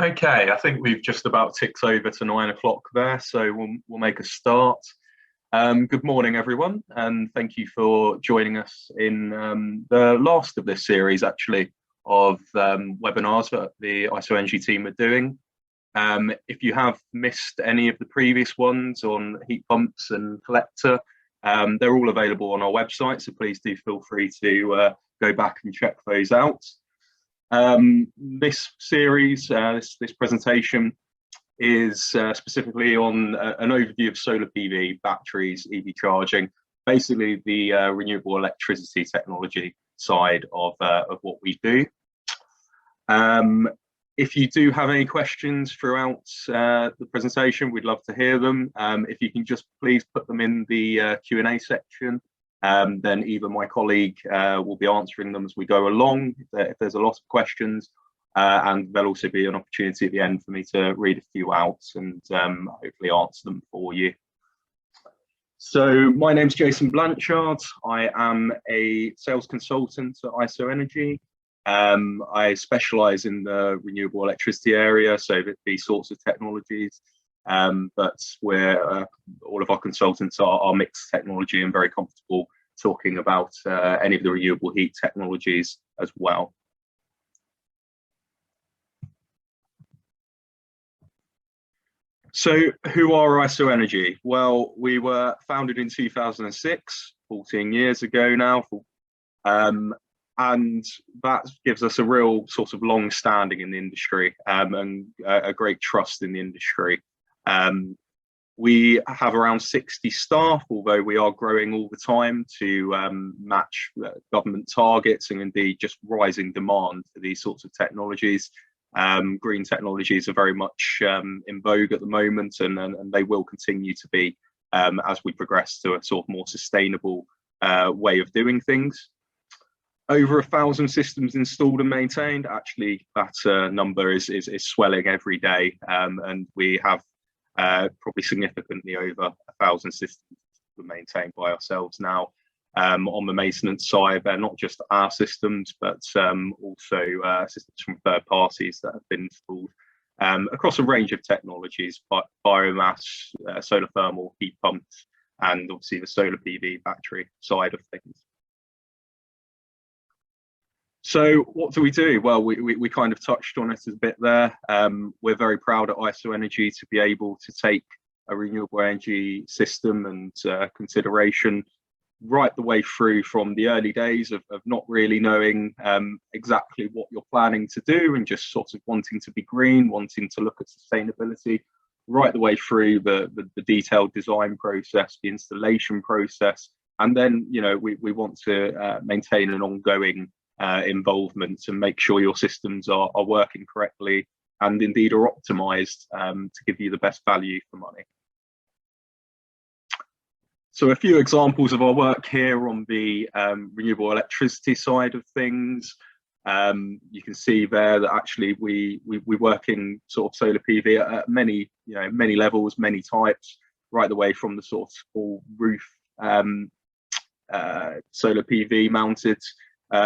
Okay, I think we've just about ticked over to 9 o'clock there, so we'll make a start. Good morning, everyone, and thank you for joining us in the last of this series, actually, of webinars that the isoenergy team are doing. If you have missed any of the previous ones on heat pumps and collector, they're all available on our website, so please do feel free to go back and check those out. This series, this presentation is specifically on an overview of solar PV, batteries, EV charging, basically the renewable electricity technology side of what we do. If you do have any questions throughout the presentation, we'd love to hear them. If you can just please put them in the Q&A section. Then either my colleague will be answering them as we go along if there's a lot of questions, and there'll also be an opportunity at the end for me to read a few out and hopefully answer them for you. So my name's Jason Blanchard. I am a sales consultant at isoenergy. I specialise in the renewable electricity area, so these sorts of technologies. But all of our consultants are mixed technology and very comfortable talking about any of the renewable heat technologies as well. So who are isoenergy? Well, we were founded in 2006, 14 years ago now, and that gives us a real sort of long standing in the industry and a great trust in the industry. We have around 60 staff, although we are growing all the time to match government targets and indeed just rising demand for these sorts of technologies. Green technologies are very much in vogue at the moment, and they will continue to be as we progress to a sort of more sustainable way of doing things. Over 1,000 systems installed and maintained. Actually, that number is swelling every day, and we have probably significantly over 1,000 systems maintained by ourselves now. On the maintenance side, they're not just our systems, but also systems from third parties that have been installed across a range of technologies, biomass, solar thermal, heat pumps, and obviously the solar PV battery side of things. So what do we do? Well, we kind of touched on it a bit there. We're very proud at isoenergy to be able to take a renewable energy system and consideration right the way through from the early days of not really knowing exactly what you're planning to do and just sort of wanting to be green, wanting to look at sustainability, right the way through the detailed design process, the installation process, and then we want to maintain an ongoing involvement and make sure your systems are working correctly and indeed are optimized to give you the best value for money. So a few examples of our work here on the renewable electricity side of things. You can see there that actually we work in sort of solar PV at many levels, many types, right the way from the sort of small roof solar PV mounted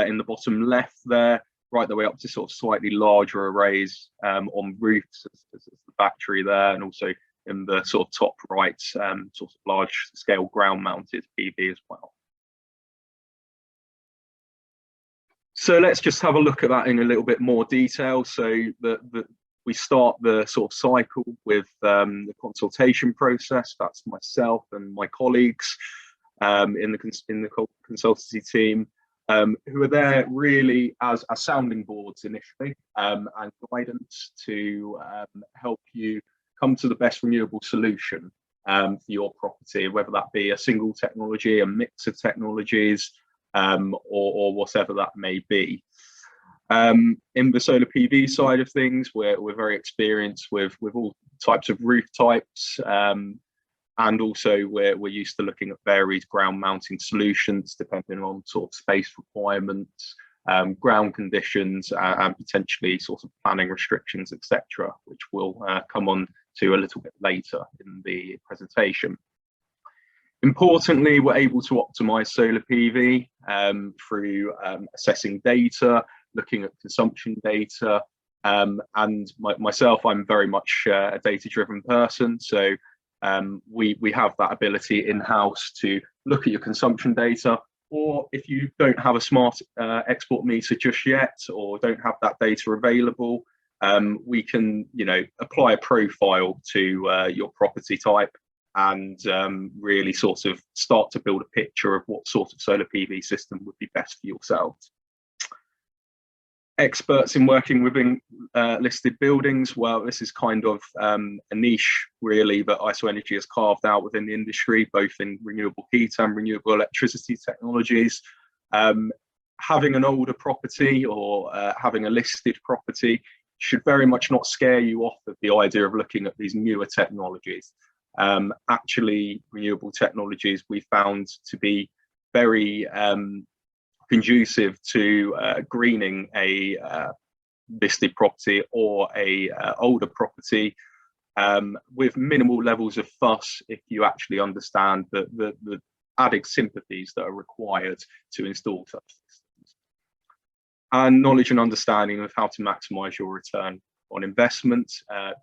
in the bottom left there, right the way up to sort of slightly larger arrays on roofs as the battery there, and also in the sort of top right sort of large scale ground mounted PV as well. So let's just have a look at that in a little bit more detail. So we start the sort of cycle with the consultation process. That's myself and my colleagues in the consultancy team, who are there really as sounding boards initially and guidance to help you come to the best renewable solution for your property, whether that be a single technology, a mix of technologies, or whatever that may be. In the solar PV side of things, we're very experienced with all types of roof types, and also we're used to looking at varied ground mounting solutions depending on sort of space requirements, ground conditions, and potentially sort of planning restrictions, etc., which we'll come on to a little bit later in the presentation. Importantly, we're able to optimize solar PV through assessing data, looking at consumption data, And myself, I'm very much a data-driven person, so we have that ability in-house to look at your consumption data, or if you don't have a smart export meter just yet, or don't have that data available, we can, apply a profile to your property type and really sort of start to build a picture of what sort of solar PV system would be best for yourselves. Experts in working within listed buildings, well, this is kind of a niche really that isoenergy has carved out within the industry, both in renewable heat and renewable electricity technologies. Having an older property or having a listed property should very much not scare you off of the idea of looking at these newer technologies. Actually, renewable technologies we found to be very conducive to greening a listed property or a older property with minimal levels of fuss, if you actually understand the added sympathies that are required to install such systems, and knowledge and understanding of how to maximize your return on investment,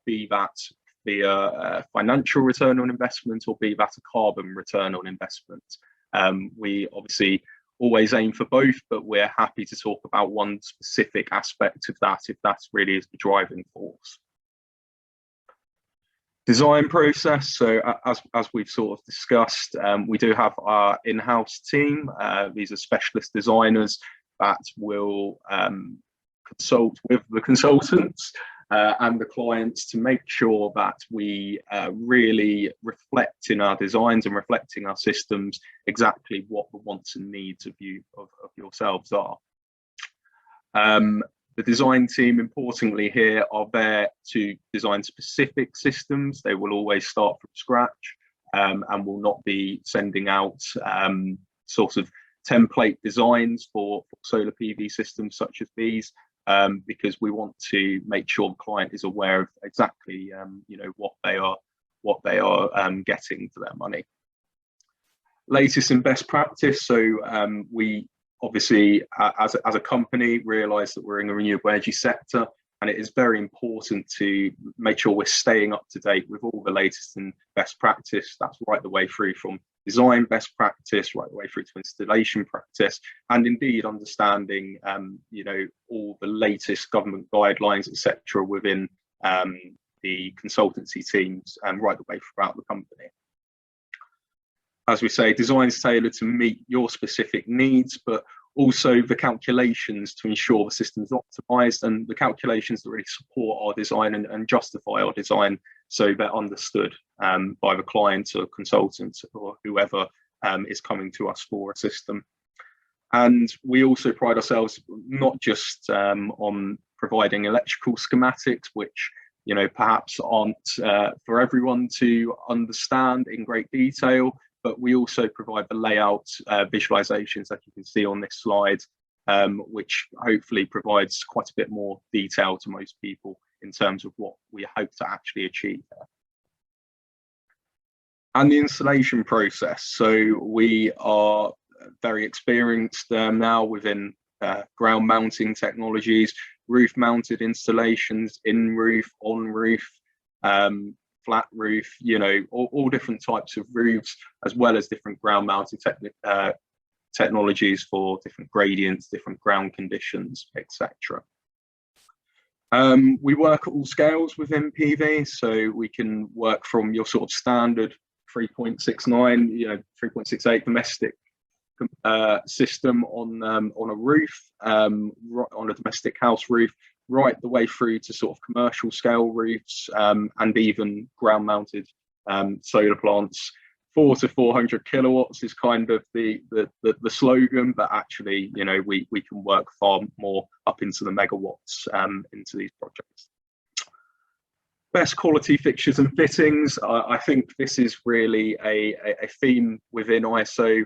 be that a financial return on investment or be that a carbon return on investment. We obviously always aim for both, but we're happy to talk about one specific aspect of that if that really is the driving force. Design process. So as we've sort of discussed, we do have our in-house team. These are specialist designers that will consult with the consultants and the clients to make sure that we really reflect in our designs and reflecting our systems exactly what the wants and needs of yourselves are. The design team, importantly here, are there to design specific systems. They will always start from scratch and will not be sending out sort of template designs for solar PV systems such as these. Because we want to make sure the client is aware of exactly what they are getting for their money. Latest and best practice. So we obviously as a company realize that we're in the renewable energy sector, and it is very important to make sure we're staying up to date with all the latest and best practice. That's right the way through from design best practice right the way through to installation practice, and indeed understanding all the latest government guidelines, etc., within the consultancy teams and right the way throughout the company. As we say, design is tailored to meet your specific needs, but also the calculations to ensure the system is optimized, and the calculations that really support our design and justify our design, so they're understood by the client or consultant or whoever is coming to us for a system. And we also pride ourselves not just on providing electrical schematics, which perhaps aren't for everyone to understand in great detail, but we also provide the layout visualizations that you can see on this slide, which hopefully provides quite a bit more detail to most people in terms of what we hope to actually achieve there. And the installation process. So we are very experienced now within ground mounting technologies, roof mounted installations, in roof, on roof, flat roof, all different types of roofs, as well as different ground mounting technologies for different gradients, different ground conditions, etc. We work at all scales within PV, so we can work from your sort of standard 3.69, 3.68 domestic system on a roof, on a domestic house roof, right the way through to sort of commercial scale roofs, and even ground mounted solar plants. 400 to 400 kilowatts is kind of the slogan, but actually we can work far more up into the megawatts into these projects. Best quality fixtures and fittings. I think this is really a theme within ISO,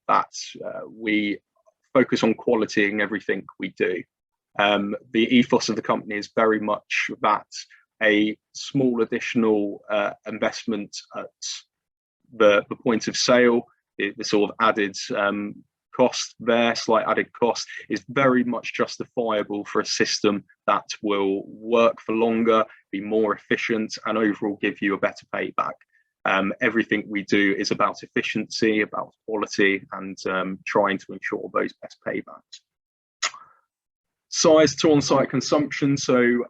that we focus on quality in everything we do. The ethos of the company is very much that a small additional investment at the point of sale, the sort of added cost there, slight added cost, is very much justifiable for a system that will work for longer, be more efficient, and overall give you a better payback. Everything we do is about efficiency, about quality, and trying to ensure those best paybacks. Size to on-site consumption, so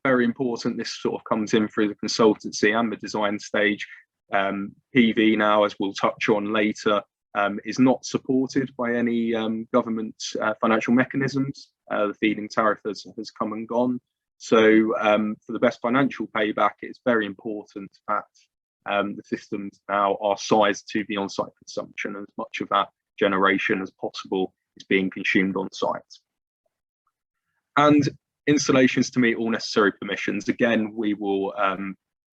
very important. This sort of comes in through the consultancy and the design stage. PV now, as we'll touch on later, is not supported by any government financial mechanisms. The feed-in tariff has come and gone. So for the best financial payback, it's very important that the systems now are sized to the on-site consumption, and as much of that generation as possible is being consumed on site. And installations to meet all necessary permissions. Again, we will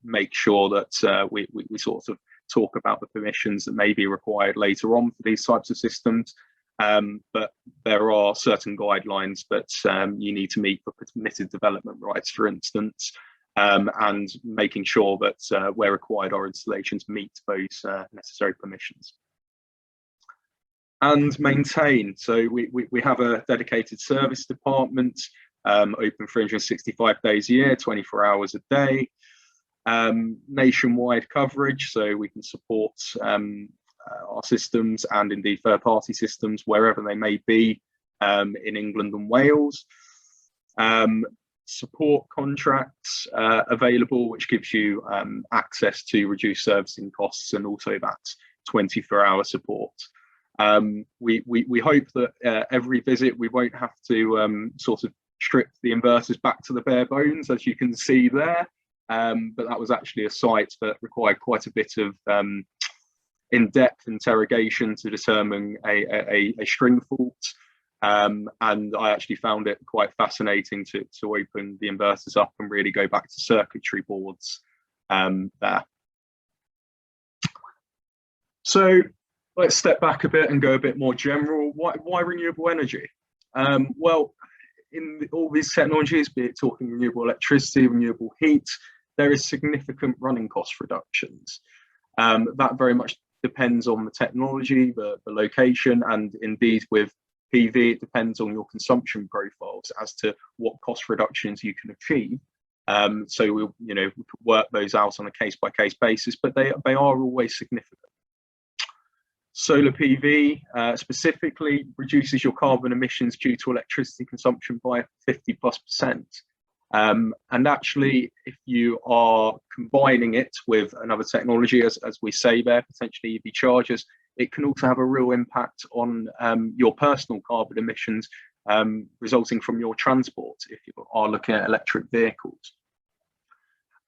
make sure that we sort of talk about the permissions that may be required later on for these types of systems. But there are certain guidelines that you need to meet for permitted development rights, for instance, and making sure that where required, our installations meet those necessary permissions. And maintain. So we have a dedicated service department, open 365 days a year, 24 hours a day, nationwide coverage, so we can support our systems and indeed third-party systems wherever they may be in England and Wales. Support contracts available, which gives you access to reduced servicing costs and also that 24-hour support. We hope that every visit we won't have to sort of strip the inverters back to the bare bones, as you can see there, but that was actually a site that required quite a bit of in-depth interrogation to determine a string fault, and I actually found it quite fascinating to open the inverters up and really go back to circuitry boards there. So let's step back a bit and go a bit more general. Why renewable energy? Well, in all these technologies, be it talking renewable electricity, renewable heat, there is significant running cost reductions. That very much depends on the technology, the location, and indeed with PV, it depends on your consumption profiles as to what cost reductions you can achieve. So we could work those out on a case-by-case basis, but they are always significant. Solar PV specifically reduces your carbon emissions due to electricity consumption by 50+%. And actually, if you are combining it with another technology, as we say there, potentially EV chargers, it can also have a real impact on your personal carbon emissions resulting from your transport, if you are looking at electric vehicles.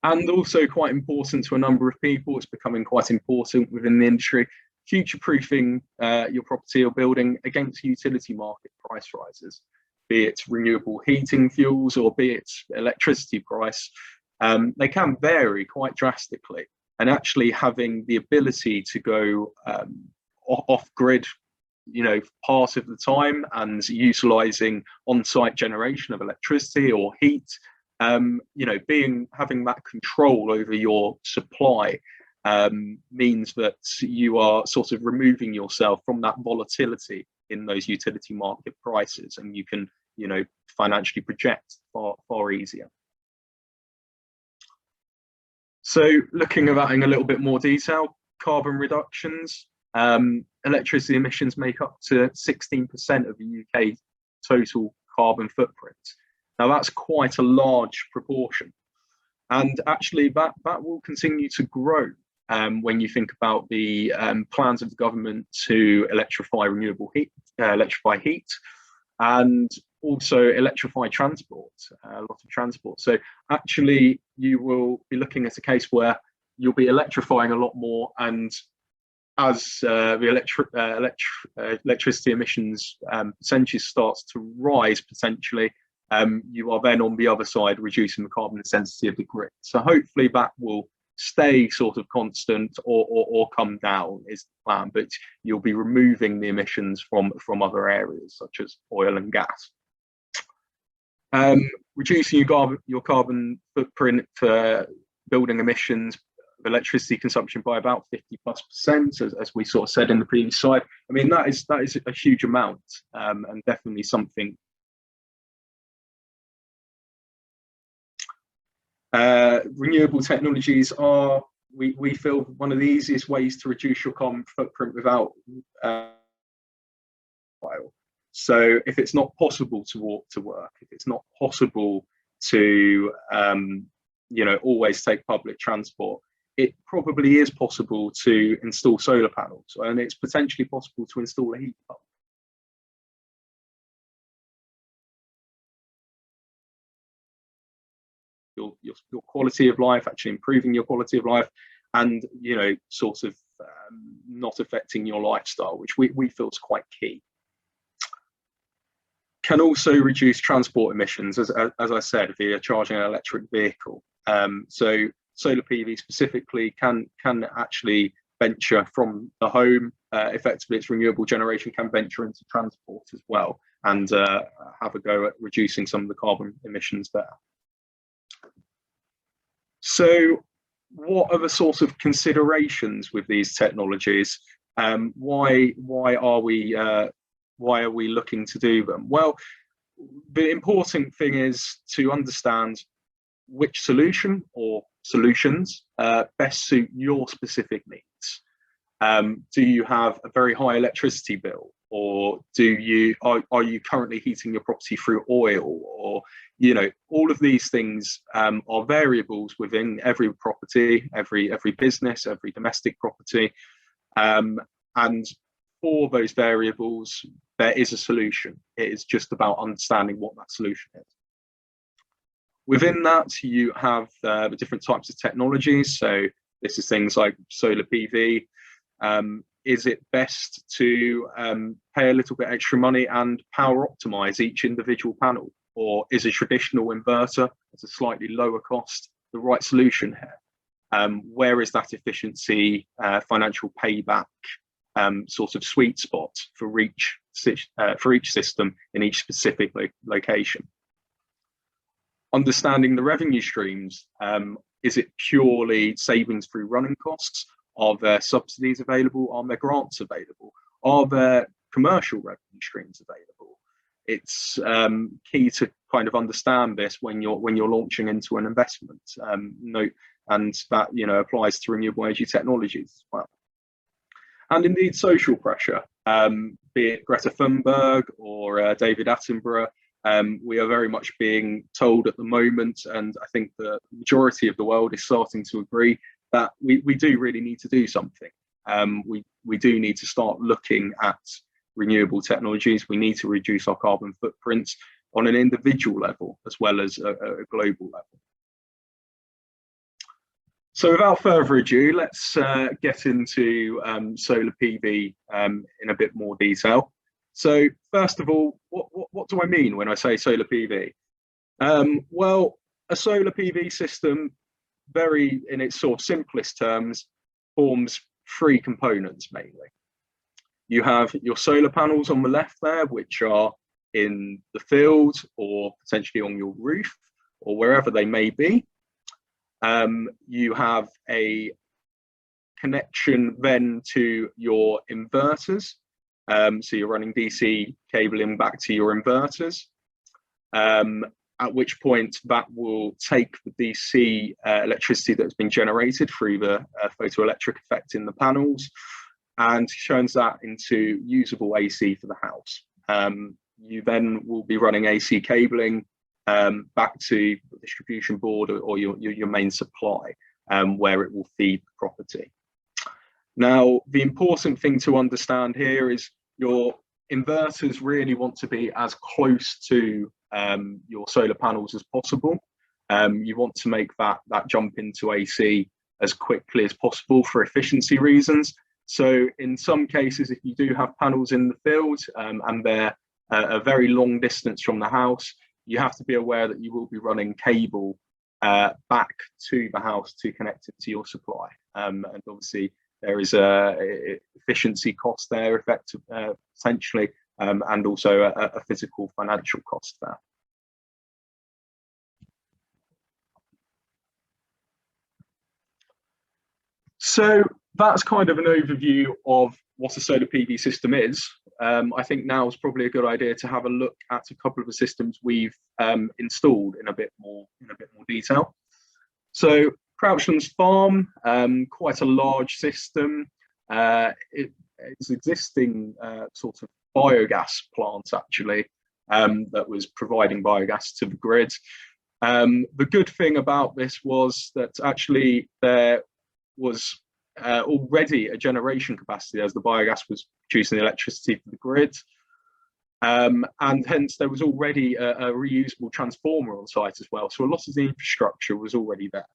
And also quite important to a number of people, it's becoming quite important within the industry, future-proofing your property or building against utility market price rises, be it renewable heating fuels or be it electricity price. They can vary quite drastically, and actually having the ability to go off-grid, part of the time and utilising on-site generation of electricity or heat, having that control over your supply means that you are sort of removing yourself from that volatility in those utility market prices, and you can financially project far easier. So looking at that in a little bit more detail, carbon reductions, electricity emissions make up to 16% of the UK total carbon footprint. Now that's quite a large proportion, and actually that will continue to grow when you think about the plans of the government to electrify electrify heat, and also electrify transport, a lot of transport. So actually you will be looking at a case where you'll be electrifying a lot more, and as the electricity emissions percentage starts to rise potentially, you are then on the other side reducing the carbon intensity of the grid. So hopefully that will stay sort of constant or come down is the plan, but you'll be removing the emissions from other areas such as oil and gas. Reducing your carbon footprint for building emissions electricity consumption by about 50+%, as we sort of said in the previous slide. I mean, that is a huge amount, and definitely something. Renewable technologies are, we feel, one of the easiest ways to reduce your carbon footprint without so if it's not possible to walk to work, if it's not possible to always take public transport, it probably is possible to install solar panels, and it's potentially possible to install a heat pump. Your quality of life, actually improving your quality of life, and sort of not affecting your lifestyle, which we feel is quite key. Can also reduce transport emissions, as I said, via charging an electric vehicle. So solar PV specifically can actually venture from the home. Effectively, its renewable generation can venture into transport as well, and have a go at reducing some of the carbon emissions there. So what are the sort of considerations with these technologies? Why are we looking to do them? Well, the important thing is to understand which solution or solutions best suit your specific needs. Do you have a very high electricity bill, or are you currently heating your property through oil, or all of these things are variables within every property, every business, every domestic property, and for those variables there is a solution. It is just about understanding what that solution is. Within that, you have the different types of technologies. So this is things like solar PV. Is it best to pay a little bit extra money and power optimize each individual panel? Or is a traditional inverter at a slightly lower cost the right solution here? Where is that efficiency, financial payback sort of sweet spot for each system in each specific location? Understanding the revenue streams, is it purely savings through running costs? Are there subsidies available? Are there grants available? Are there commercial revenue streams available? It's key to kind of understand this when you're launching into an investment. And that applies to renewable energy technologies as well. And indeed, social pressure, be it Greta Thunberg or David Attenborough. We are very much being told at the moment, and I think the majority of the world is starting to agree, that we do really need to do something. We do need to start looking at renewable technologies. We need to reduce our carbon footprints on an individual level as well as a global level. So without further ado, let's get into solar PV in a bit more detail. So first of all, what do I mean when I say solar PV? Well, a solar PV system, very in its sort of simplest terms, forms three components mainly. You have your solar panels on the left there, which are in the field or potentially on your roof or wherever they may be. You have a connection then to your inverters. So you're running DC cabling back to your inverters, at which point that will take the DC electricity that's been generated through the photoelectric effect in the panels and turns that into usable AC for the house. You then will be running AC cabling back to the distribution board or your main supply, where it will feed the property. Now, the important thing to understand here is your inverters really want to be as close to your solar panels as possible. You want to make that jump into AC as quickly as possible for efficiency reasons. So in some cases, if you do have panels in the field and they're a very long distance from the house, you have to be aware that you will be running cable back to the house to connect it to your supply. And obviously there is a efficiency cost there, potentially, and also a physical financial cost there. So that's kind of an overview of what a solar PV system is. I think now is probably a good idea to have a look at a couple of the systems we've installed in a bit more detail. So Crouchland's farm, quite a large system. It's existing sort of biogas plant actually that was providing biogas to the grid. The good thing about this was that actually there was already a generation capacity as the biogas was producing the electricity for the grid. And hence there was already a reusable transformer on site as well. So a lot of the infrastructure was already there.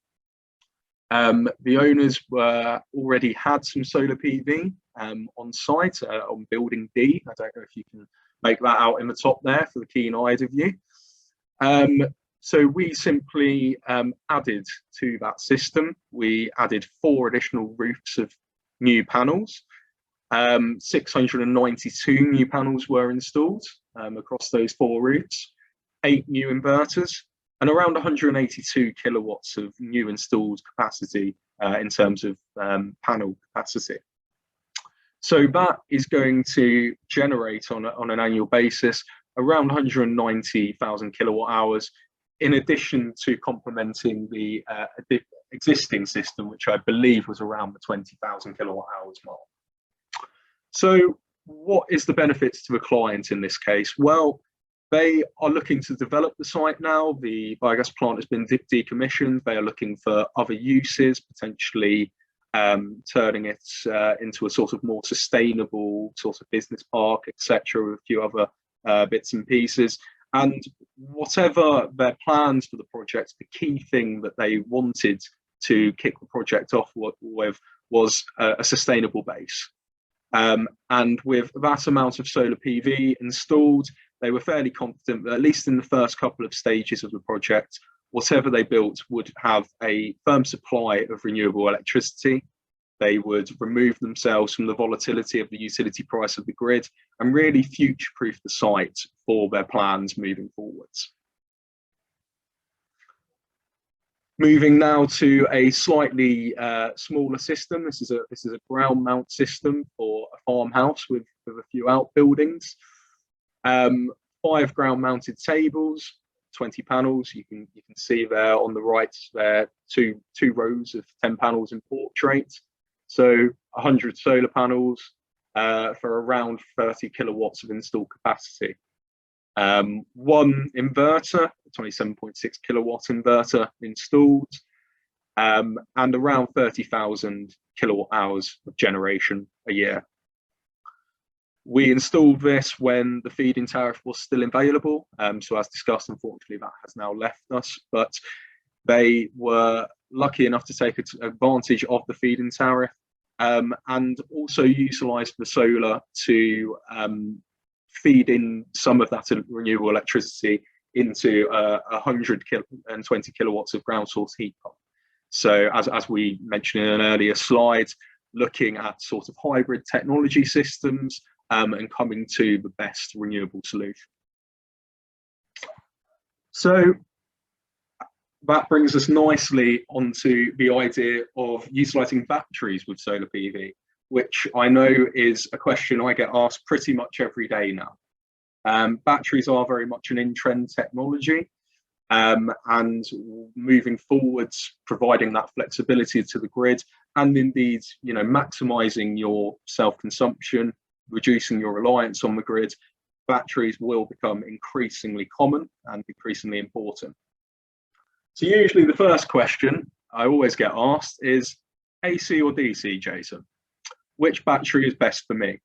The owners already had some solar PV on site on building D. I don't know if you can make that out in the top there for the keen-eyed of you. So we simply added to that system. We added 4 additional roofs of new panels. 692 new panels were installed across those 4 roofs, 8 new inverters, and around 182 kilowatts of new installed capacity in terms of panel capacity. So that is going to generate on an annual basis around 190,000 kilowatt hours, in addition to complementing the existing system, which I believe was around the 20,000 kilowatt hours mark. So what is the benefits to the client in this case? Well, they are looking to develop the site now. The biogas plant has been decommissioned. They are looking for other uses, potentially turning it into a sort of more sustainable sort of business park, etc., with a few other bits and pieces. And whatever their plans for the project, the key thing that they wanted to kick the project off with was a sustainable base. And with that amount of solar PV installed, they were fairly confident that at least in the first couple of stages of the project, whatever they built would have a firm supply of renewable electricity. They would remove themselves from the volatility of the utility price of the grid and really future-proof the site for their plans moving forwards. Moving now to a slightly smaller system. This is a ground mount system for a farmhouse with a few outbuildings. 5 ground mounted tables, 20 panels. You can see there on the right there two rows of 10 panels in portrait. So 100 solar panels for around 30 kilowatts of installed capacity. 1 inverter, a 27.6 kilowatt inverter installed, and around 30,000 kilowatt hours of generation a year. We installed this when the feed-in tariff was still available. So as discussed, unfortunately, that has now left us, but they were lucky enough to take advantage of the feed-in tariff and also utilise the solar to feed in some of that renewable electricity into 120 kilowatts of ground source heat pump. So as we mentioned in an earlier slide, looking at sort of hybrid technology systems and coming to the best renewable solution. So that brings us nicely onto the idea of utilising batteries with solar PV, which I know is a question I get asked pretty much every day now. Batteries are very much an in-trend technology, and moving forwards, providing that flexibility to the grid, and indeed, maximising your self-consumption, reducing your reliance on the grid, batteries will become increasingly common and increasingly important. So usually the first question I always get asked is AC or DC, Jason? Which battery is best for me?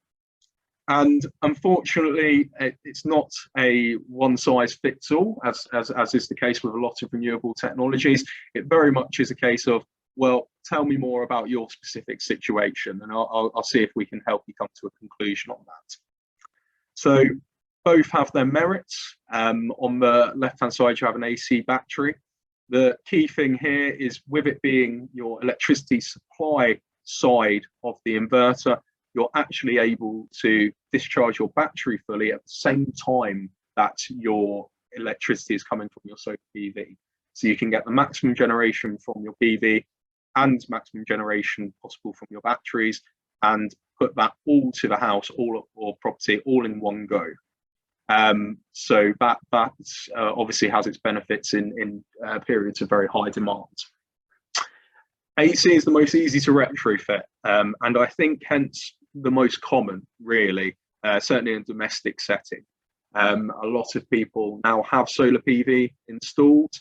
And unfortunately, it's not a one-size-fits-all, as is the case with a lot of renewable technologies. It very much is a case of, well, tell me more about your specific situation, and I'll see if we can help you come to a conclusion on that. So both have their merits. On the left-hand side, you have an AC battery. The key thing here is, with it being your electricity supply side of the inverter, you're actually able to discharge your battery fully at the same time that your electricity is coming from your solar PV. So you can get the maximum generation from your PV and maximum generation possible from your batteries, and put that all to the house, all or property, all in one go. So that obviously has its benefits in periods of very high demand. AC is the most easy to retrofit, and I think hence the most common, really, certainly in a domestic setting. A lot of people now have solar PV installed.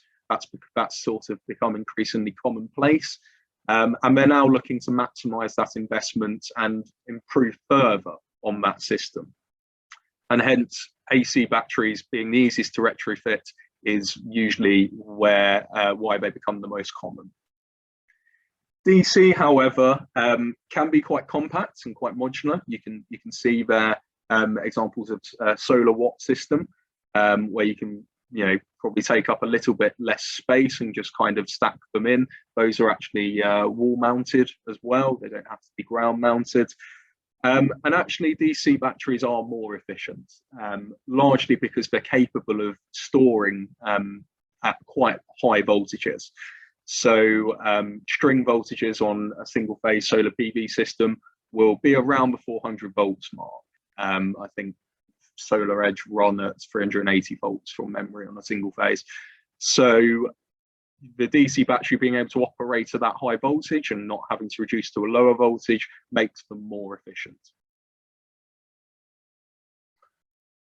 That's sort of become increasingly commonplace, and they're now looking to maximise that investment and improve further on that system. And hence, AC batteries being the easiest to retrofit is usually why they become the most common. DC, however, can be quite compact and quite modular. You can see there examples of a solar watt system, where you can probably take up a little bit less space and just kind of stack them in. Those are actually wall mounted as well. They don't have to be ground mounted. And actually DC batteries are more efficient, largely because they're capable of storing at quite high voltages. So string voltages on a single phase solar PV system will be around the 400 volts mark. I think Solar Edge run at 380 volts from memory on a single phase. So the DC battery being able to operate at that high voltage and not having to reduce to a lower voltage makes them more efficient.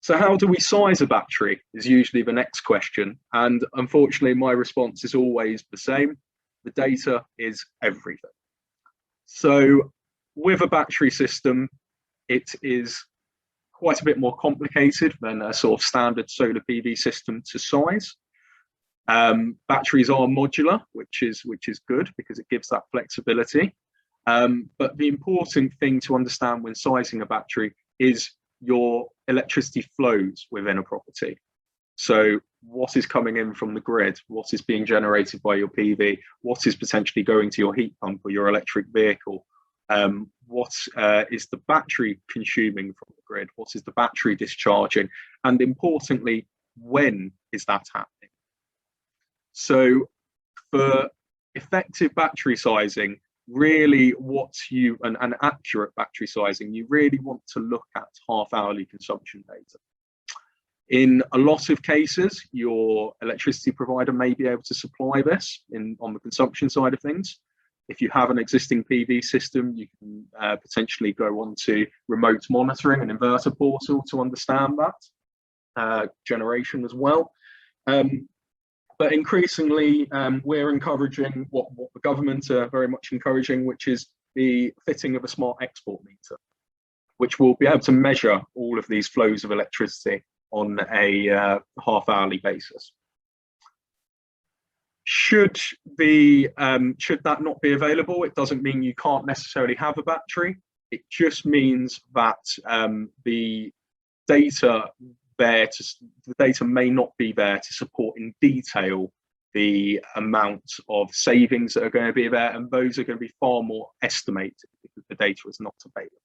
So how do we size a battery is usually the next question. And unfortunately, my response is always the same. The data is everything. So with a battery system, it is quite a bit more complicated than a sort of standard solar PV system to size. Batteries are modular, which is good because it gives that flexibility. But the important thing to understand when sizing a battery is your electricity flows within a property. So what is coming in from the grid, what is being generated by your PV, what is potentially going to your heat pump or your electric vehicle, what is the battery consuming from the grid, what is the battery discharging, and importantly, when is that happening? So for effective battery sizing, really an accurate battery sizing, you really want to look at half-hourly consumption data. In a lot of cases, your electricity provider may be able to supply this on the consumption side of things. If you have an existing PV system, you can potentially go on to remote monitoring and inverter portal to understand that generation as well. But increasingly, we're encouraging what the government are very much encouraging, which is the fitting of a smart export meter, which will be able to measure all of these flows of electricity on a half-hourly basis. Should that not be available, it doesn't mean you can't necessarily have a battery. It just means that the data may not be there to support in detail the amount of savings that are going to be there, and those are going to be far more estimated because the data is not available.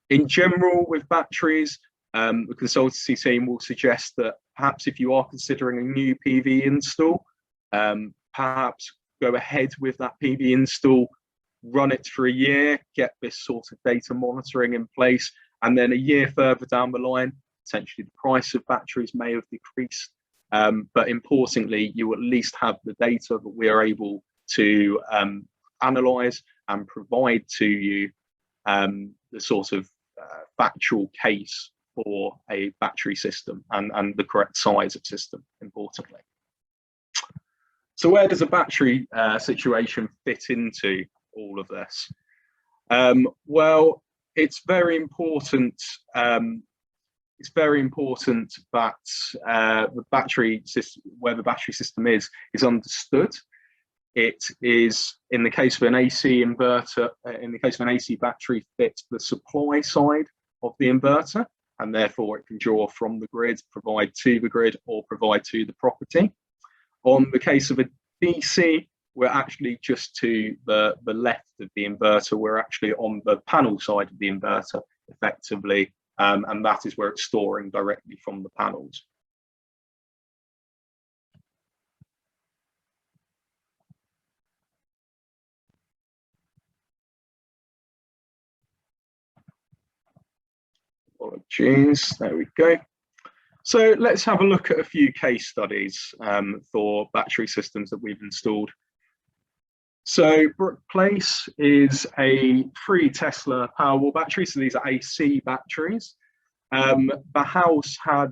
In general, with batteries, the consultancy team will suggest that perhaps if you are considering a new PV install, perhaps go ahead with that PV install, run it for a year, get this sort of data monitoring in place, and then a year further down the line, potentially the price of batteries may have decreased, but importantly, you at least have the data that we are able to analyse and provide to you the sort of factual case for a battery system and the correct size of system, importantly. So where does a battery situation fit into all of this? Well, it's very important. It's very important that the battery system, where the battery system is understood. It is, in the case of an AC inverter, in the case of an AC battery, fits the supply side of the inverter, and therefore it can draw from the grid, provide to the grid, or provide to the property. On the case of a DC, we're actually just to the left of the inverter. We're actually on the panel side of the inverter, effectively, and that is where it's storing directly from the panels. Apologies, there we go. So let's have a look at a few case studies for battery systems that we've installed. So Brook Place is a 3 Tesla Powerwall battery. So these are AC batteries. The house had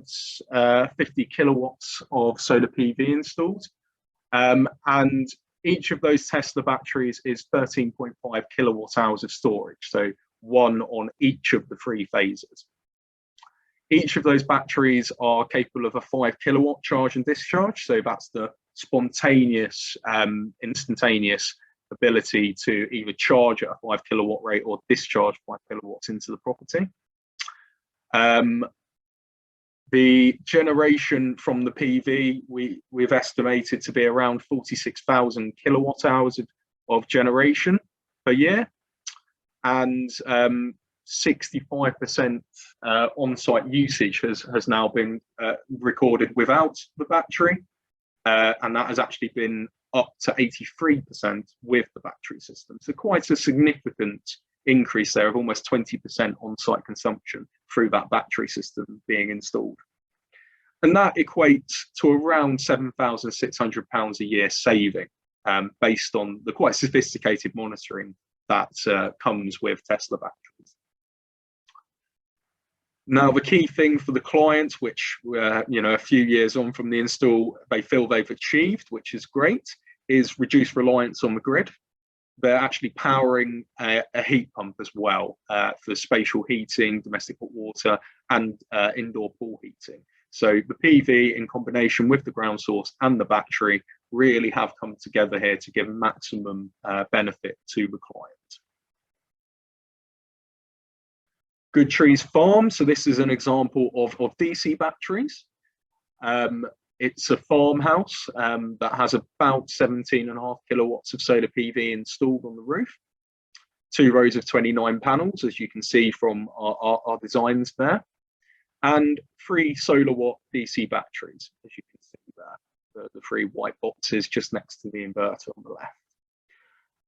50 kilowatts of solar PV installed. And each of those Tesla batteries is 13.5 kilowatt hours of storage. So one on each of the 3 phases. Each of those batteries are capable of a 5 kilowatt charge and discharge. So that's the spontaneous, instantaneous ability to either charge at a 5 kilowatt rate or discharge 5 kilowatts into the property. The generation from the PV, we've estimated to be around 46,000 kilowatt hours of generation per year. And 65% on-site usage has now been recorded without the battery, and that has actually been up to 83% with the battery system. So quite a significant increase there of almost 20% on-site consumption through that battery system being installed. And that equates to around £7,600 a year saving, based on the quite sophisticated monitoring that comes with Tesla batteries. Now, the key thing for the clients, which a few years on from the install, they feel they've achieved, which is great, is reduce reliance on the grid. They're actually powering a heat pump as well for spatial heating, domestic hot water, and indoor pool heating. So the PV in combination with the ground source and the battery really have come together here to give maximum benefit to the client. Good Trees Farm. So this is an example of DC batteries. It's a farmhouse that has about 17.5 kilowatts of solar PV installed on the roof. 2 rows of 29 panels, as you can see from our designs there. And 3 solar watt DC batteries, as you can see there. The 3 white boxes just next to the inverter on the left.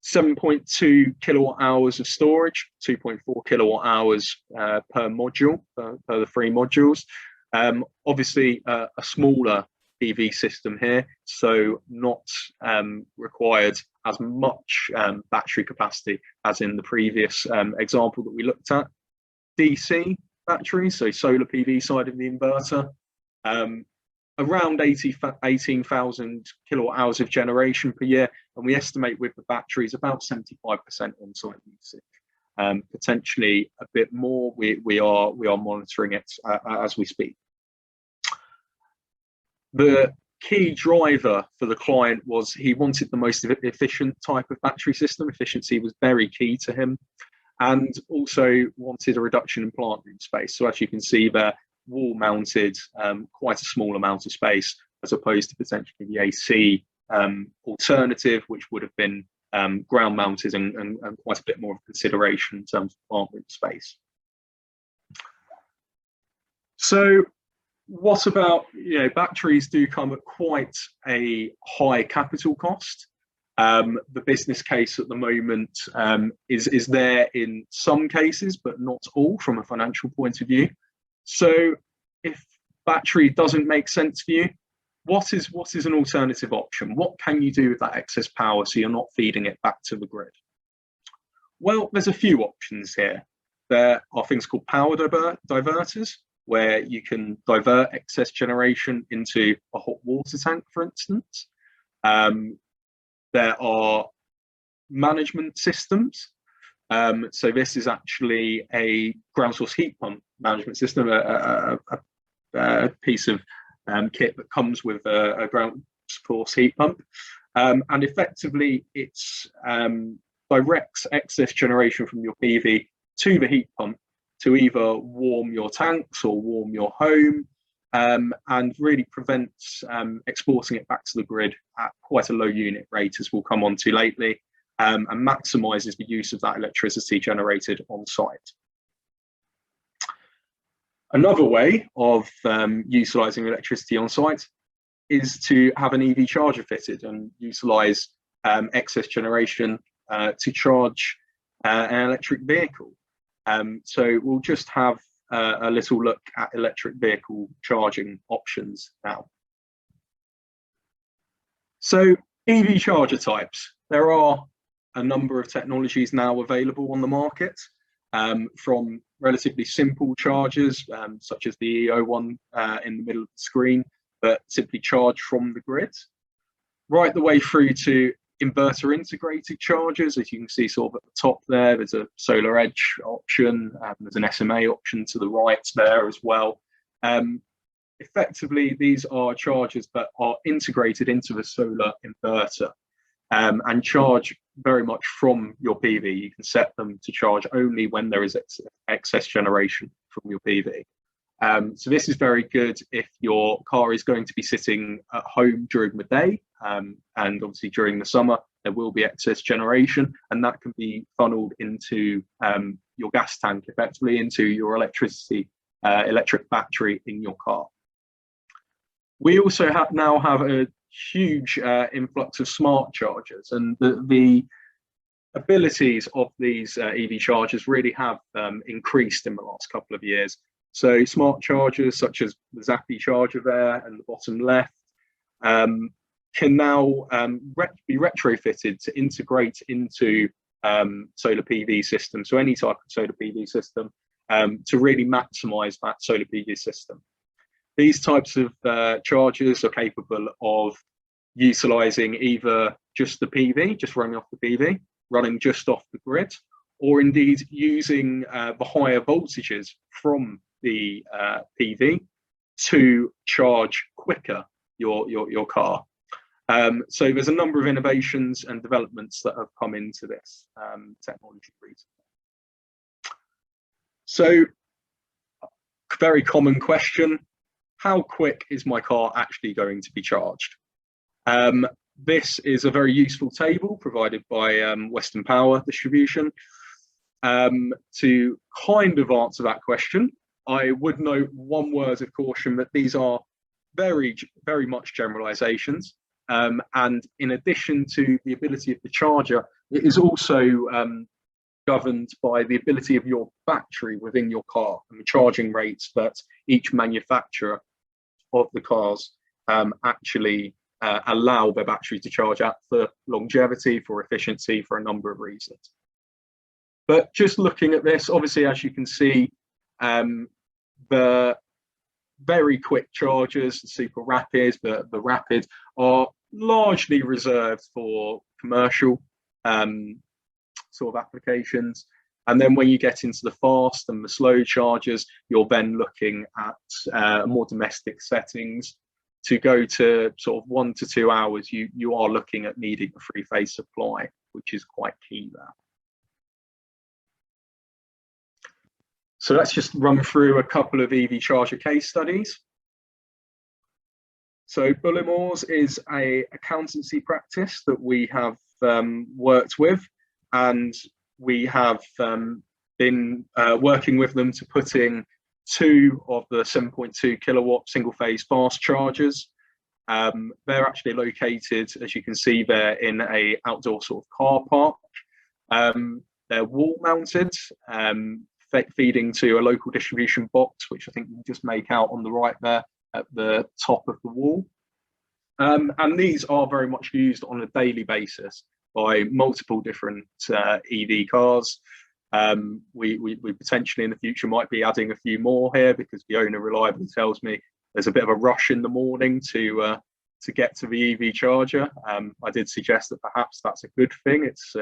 7.2 kilowatt hours of storage, 2.4 kilowatt hours per module, per the 3 modules. Obviously, a smaller PV system here, so not required as much battery capacity as in the previous example that we looked at. DC batteries, so solar PV side of the inverter, around 18,000 kilowatt hours of generation per year, and we estimate with the batteries about 75% on-site usage. Potentially a bit more. We are monitoring it as we speak. The key driver for the client was he wanted the most efficient type of battery system. Efficiency was very key to him, and also wanted a reduction in plant room space. So as you can see there, wall mounted, quite a small amount of space, as opposed to potentially the AC alternative, which would have been ground mounted and quite a bit more of consideration in terms of plant room space. So what about, batteries do come at quite a high capital cost. The business case at the moment is there in some cases, but not all from a financial point of view. So if battery doesn't make sense for you, what is an alternative option? What can you do with that excess power so you're not feeding it back to the grid? Well, there's a few options here. There are things called power diverters, where you can divert excess generation into a hot water tank, for instance. There are management systems. So this is actually a ground source heat pump management system, a piece of kit that comes with a ground source heat pump, and effectively it directs excess generation from your PV to the heat pump to either warm your tanks or warm your home, and really prevents exporting it back to the grid at quite a low unit rate, as we'll come on to lately, and maximizes the use of that electricity generated on site. Another way of utilising electricity on site is to have an EV charger fitted and utilise excess generation to charge an electric vehicle. So we'll just have a little look at electric vehicle charging options now. So EV charger types. There are a number of technologies now available on the market, from relatively simple chargers, such as the EO one in the middle of the screen, that simply charge from the grid, right the way through to inverter integrated chargers. As you can see sort of at the top there, there's a solar edge option, there's an SMA option to the right there as well. Effectively, these are chargers that are integrated into the solar inverter and charge very much from your PV. You can set them to charge only when there is excess generation from your PV. So this is very good if your car is going to be sitting at home during the day, and obviously during the summer there will be excess generation, and that can be funneled into your gas tank, effectively into your electric battery in your car. We also now have a huge influx of smart chargers, and the abilities of these EV chargers really have increased in the last couple of years. So smart chargers such as the Zappi charger there and the bottom left can now be retrofitted to integrate into solar PV systems, so any type of solar PV system, to really maximize that solar PV system. These types of chargers are capable of utilizing either just the PV, just running off the PV, running just off the grid, or indeed using the higher voltages from the PV to charge quicker your car. So there's a number of innovations and developments that have come into this technology recently. So, very common question: how quick is my car actually going to be charged? This is a very useful table provided by Western Power Distribution. To kind of answer that question, I would note one word of caution that these are very, very much generalizations. And in addition to the ability of the charger, it is also governed by the ability of your battery within your car and the charging rates that each manufacturer of the cars actually allow their battery to charge at, for longevity, for efficiency, for a number of reasons. But just looking at this, obviously, as you can see, the very quick chargers, the super rapid, the rapid, are largely reserved for commercial sort of applications. And then when you get into the fast and the slow chargers, you're then looking at more domestic settings. To go to sort of 1 to 2 hours, you are looking at needing a three-phase supply, which is quite key there. So let's just run through a couple of EV charger case studies. So Bullimores is an accountancy practice that we have worked with, and we have been working with them to put in 2 of the 7.2 kilowatt single phase fast chargers. They're actually located, as you can see there, in a outdoor sort of car park. They're wall mounted, feeding to a local distribution box, which I think you can just make out on the right there at the top of the wall. And these are very much used on a daily basis by multiple different EV cars. We potentially in the future might be adding a few more here, because the owner reliably tells me there's a bit of a rush in the morning to get to the EV charger. I did suggest that perhaps that's a good thing. It's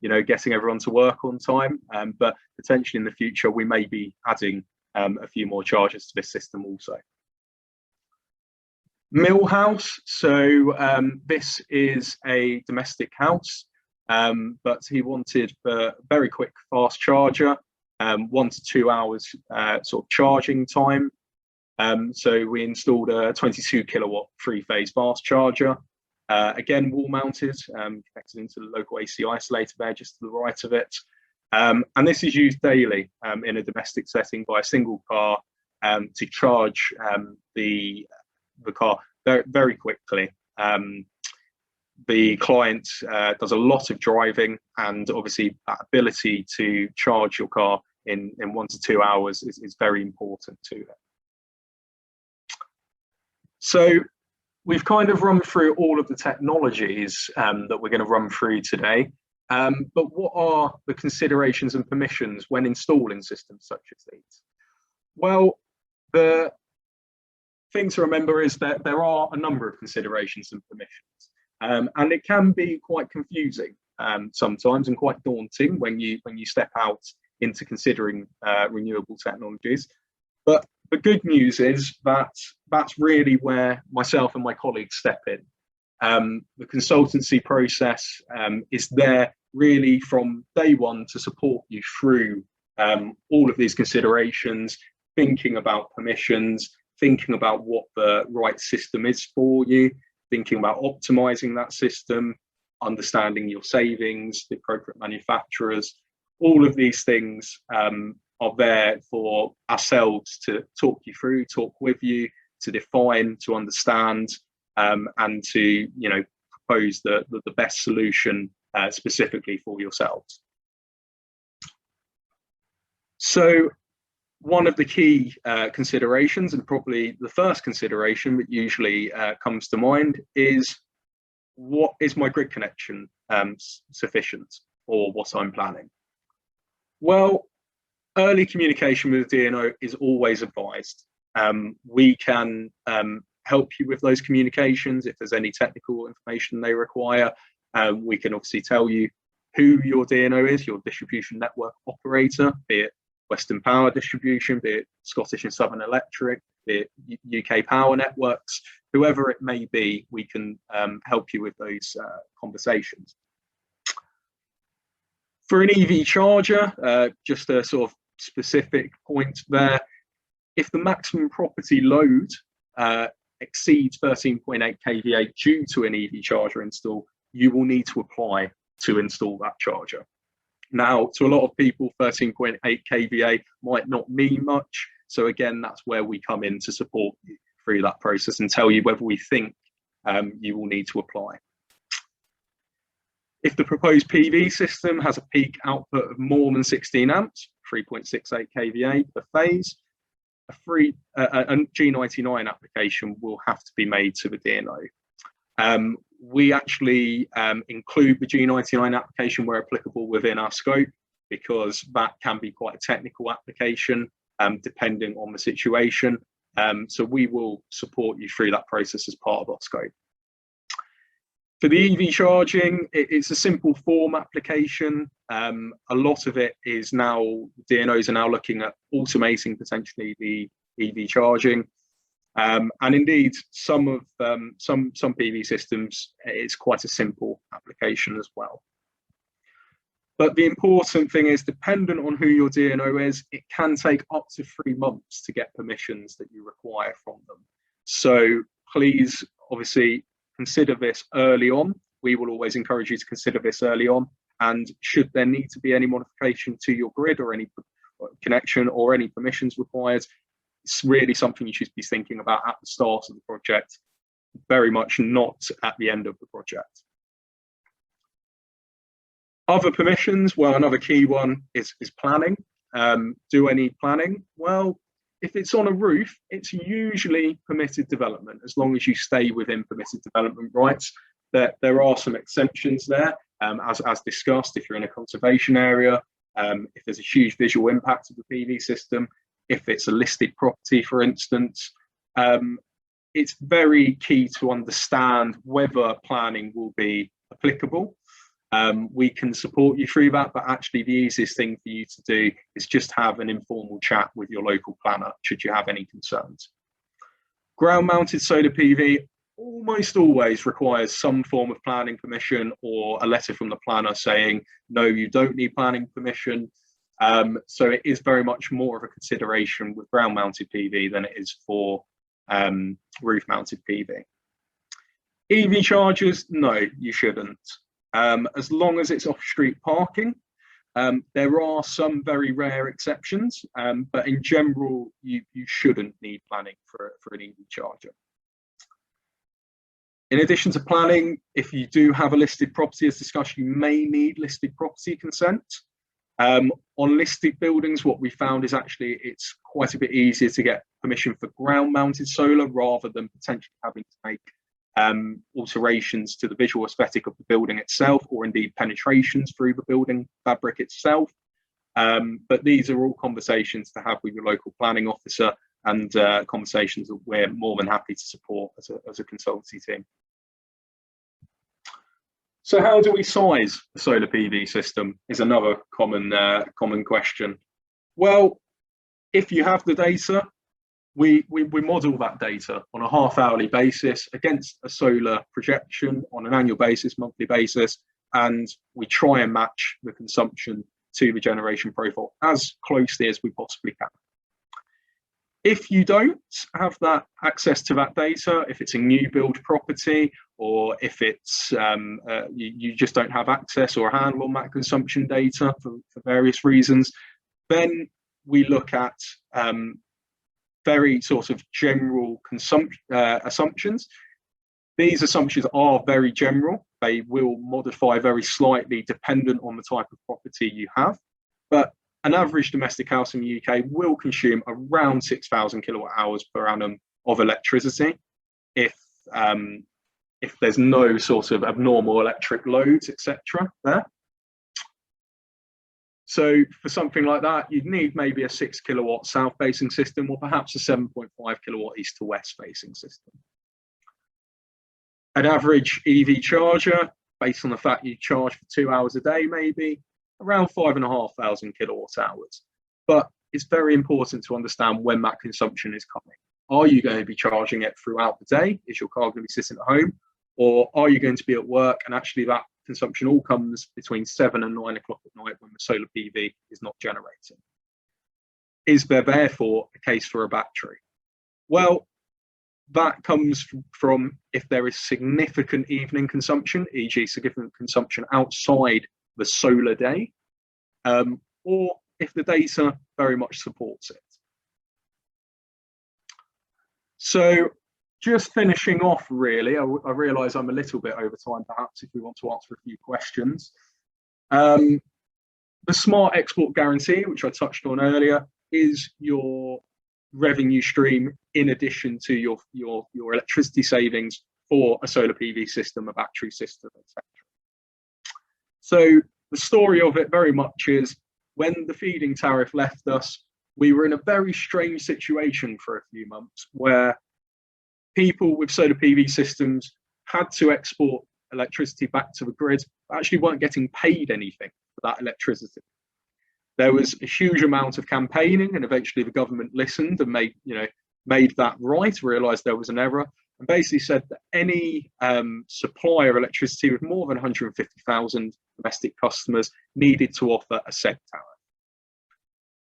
you know, getting everyone to work on time, but potentially in the future we may be adding a few more chargers to this system also. Millhouse, so this is a domestic house, but he wanted a very quick fast charger, 1 to 2 hours sort of charging time. So we installed a 22 kilowatt three-phase fast charger, again wall mounted, connected into the local AC isolator there just to the right of it. And this is used daily in a domestic setting by a single car to charge the car very quickly. The client does a lot of driving, and obviously that ability to charge your car in 1 to 2 hours is very important to it. So we've kind of run through all of the technologies that we're going to run through today. But what are the considerations and permissions when installing systems such as these? Well, the thing to remember is that there are a number of considerations and permissions, and it can be quite confusing sometimes and quite daunting when you step out into considering renewable technologies. But the good news is that that's really where myself and my colleagues step in. The consultancy process is there really from day one to support you through all of these considerations, thinking about permissions, thinking about what the right system is for you, thinking about optimizing that system, understanding your savings, the appropriate manufacturers. All of these things are there for ourselves to talk you through, talk with you, to define, to understand, and to propose the best solution specifically for yourselves. So one of the key considerations, and probably the first consideration that usually comes to mind, is what is my grid connection sufficient for what I'm planning? Well, early communication with the DNO is always advised. We can help you with those communications if there's any technical information they require. We can obviously tell you who your DNO is, your distribution network operator, be it Western Power Distribution, be it Scottish and Southern Electric, be it UK Power Networks, whoever it may be, we can help you with those conversations. For an EV charger, just a sort of specific point there, if the maximum property load exceeds 13.8 kVA due to an EV charger install, you will need to apply to install that charger. Now, to a lot of people, 13.8 kVA might not mean much. So again, that's where we come in to support you through that process and tell you whether we think you will need to apply. If the proposed PV system has a peak output of more than 16 amps, 3.68 kVA per phase, a G99 application will have to be made to the DNO. We actually include the G99 application where applicable within our scope, because that can be quite a technical application depending on the situation. So we will support you through that process as part of our scope. For the EV charging, it's a simple form application. A lot of it is now, DNOs are now looking at automating potentially the EV charging. And indeed, some PV systems, it's quite a simple application as well. But the important thing is, dependent on who your DNO is, it can take up to 3 months to get permissions that you require from them. So please, obviously, consider this early on. We will always encourage you to consider this early on. And should there need to be any modification to your grid or any connection or any permissions required, it's really something you should be thinking about at the start of the project, very much not at the end of the project. Other permissions, well, another key one is planning. Do I need planning? Well, if it's on a roof, it's usually permitted development, as long as you stay within permitted development rights. There are some exceptions there, as discussed, if you're in a conservation area, if there's a huge visual impact of the PV system, if it's a listed property, for instance. It's very key to understand whether planning will be applicable. We can support you through that, but actually the easiest thing for you to do is just have an informal chat with your local planner should you have any concerns. Ground-mounted solar PV almost always requires some form of planning permission or a letter from the planner saying, no, you don't need planning permission. So it is very much more of a consideration with ground-mounted PV than it is for roof-mounted PV. EV chargers, no, you shouldn't. As long as it's off-street parking, there are some very rare exceptions, but in general, you shouldn't need planning for an EV charger. In addition to planning, if you do have a listed property, as discussed, you may need listed property consent. On listed buildings, what we found is actually it's quite a bit easier to get permission for ground mounted solar rather than potentially having to make alterations to the visual aesthetic of the building itself, or indeed penetrations through the building fabric itself. But these are all conversations to have with your local planning officer, and conversations that we're more than happy to support as a consultancy team. So how do we size a solar PV system is another common question. Well, if you have the data, we model that data on a half-hourly basis against a solar projection on an annual basis, monthly basis, and we try and match the consumption to the generation profile as closely as we possibly can. If you don't have that access to that data, if it's a new build property, or if it's you just don't have access or a handle on that consumption data for various reasons, then we look at very sort of general assumptions. These assumptions are very general. They will modify very slightly dependent on the type of property you have, but an average domestic house in the UK will consume around 6,000 kilowatt hours per annum of electricity if there's no sort of abnormal electric loads, etc. there. So for something like that, you'd need maybe a 6 kilowatt south facing system, or perhaps a 7.5 kilowatt east to west facing system. An average EV charger, based on the fact you charge for 2 hours a day, maybe around 5,500 kilowatt hours. But it's very important to understand when that consumption is coming. Are you going to be charging it throughout the day? Is your car going to be sitting at home? Or are you going to be at work and actually that consumption all comes between 7 and 9 o'clock at night when the solar PV is not generating? Is there therefore a case for a battery? Well, that comes from if there is significant evening consumption, e.g. significant consumption outside the solar day, or if the data very much supports it. So just finishing off really, I realise I'm a little bit over time perhaps if we want to answer a few questions. The smart export guarantee, which I touched on earlier, is your revenue stream in addition to your electricity savings for a solar PV system, a battery system, etc. So the story of it very much is when the feed-in tariff left us, we were in a very strange situation for a few months where people with solar PV systems had to export electricity back to the grid, but actually weren't getting paid anything for that electricity. There was a huge amount of campaigning, and eventually the government listened and made that right, realised there was an error, and basically said that any supplier of electricity with more than 150,000 domestic customers needed to offer a SEG tariff.